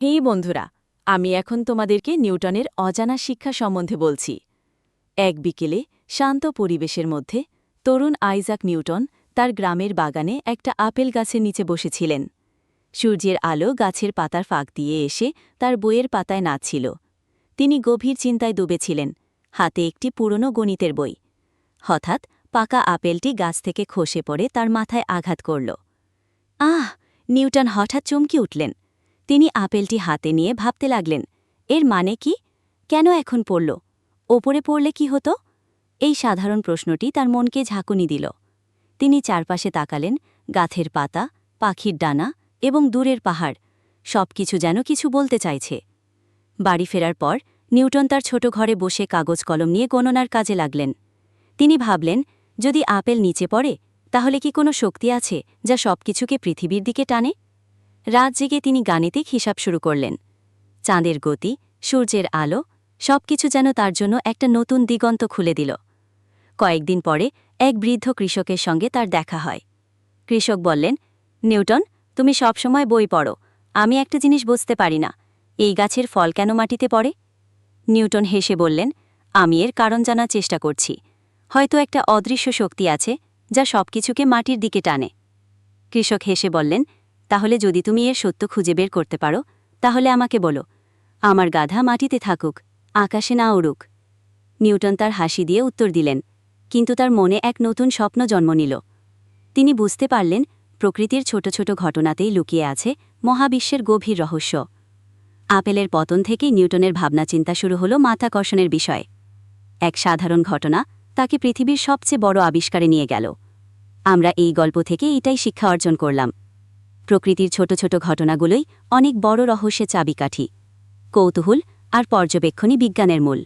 হেই বন্ধুরা, আমি এখন তোমাদেরকে নিউটনের অজানা শিক্ষা সম্বন্ধে বলছি। এক বিকেলে শান্ত পরিবেশের মধ্যে তরুণ আইজাক নিউটন তার গ্রামের বাগানে একটা আপেল গাছের নিচে বসেছিলেন। সূর্যের আলো গাছের পাতার ফাঁক দিয়ে এসে তার বইয়ের পাতায় নাচছিল। তিনি গভীর চিন্তায় ডুবেছিলেন, হাতে একটি পুরনো গণিতের বই। হঠাৎ পাকা আপেলটি গাছ থেকে খসে পড়ে তার মাথায় আঘাত করল। আহ! নিউটন হঠাৎ চমকে উঠলেন। তিনি আপেলটি হাতে নিয়ে ভাবতে লাগলেন, এর মানে কি? কেন এখন পড়ল? ওপরে পড়লে কি হতো? এই সাধারণ প্রশ্নটি তার মনকে ঝাঁকুনি দিল। তিনি চারপাশে তাকালেন, গাছের পাতা, পাখির ডানা এবং দূরের পাহাড়, সবকিছু যেন কিছু বলতে চাইছে। বাড়ি ফেরার পর নিউটন তার ছোট ঘরে বসে কাগজ কলম নিয়ে গণনার কাজে লাগলেন। তিনি ভাবলেন, যদি আপেল নিচে পড়ে তাহলে কি কোনো শক্তি আছে যা সবকিছুকে পৃথিবীর দিকে টানে? রাত জেগে তিনি গাণিতিক হিসাব শুরু করলেন। চাঁদের গতি, সূর্যের আলো, সবকিছু যেন তার জন্য একটা নতুন দিগন্ত খুলে দিল। কয়েকদিন পরে এক বৃদ্ধ কৃষকের সঙ্গে তার দেখা হয়। কৃষক বললেন, নিউটন, তুমি সবসময় বই পড়ো, আমি একটা জিনিস বুঝতে পারি না, এই গাছের ফল কেন মাটিতে পড়ে? নিউটন হেসে বললেন, আমি এর কারণ জানার চেষ্টা করছি। হয়তো একটা অদৃশ্য শক্তি আছে যা সবকিছুকে মাটির দিকে টানে। কৃষক হেসে বললেন, তাহলে যদি তুমি এর সত্য খুঁজে বের করতে পারো তাহলে আমাকে বলো। আমার গাধা মাটিতে থাকুক, আকাশে না উড়ুক। নিউটন তার হাসি দিয়ে উত্তর দিলেন, কিন্তু তার মনে এক নতুন স্বপ্ন জন্ম নিল। তিনি বুঝতে পারলেন, প্রকৃতির ছোট ছোট ঘটনাতেই লুকিয়ে আছে মহাবিশ্বের গভীর রহস্য। আপেলের পতন থেকেই নিউটনের ভাবনাচিন্তা শুরু হল মাধ্যাকর্ষণের বিষয়। এক সাধারণ ঘটনা তাকে পৃথিবীর সবচেয়ে বড় আবিষ্কারে নিয়ে গেল। আমরা এই গল্প থেকে এটাই শিক্ষা অর্জন করলাম। প্রকৃতির ছোট ছোট ঘটনাগুলোই অনেক বড় রহস্যের চাবিকাঠি। কৌতূহল আর পর্যবেক্ষণই বিজ্ঞানের মূল।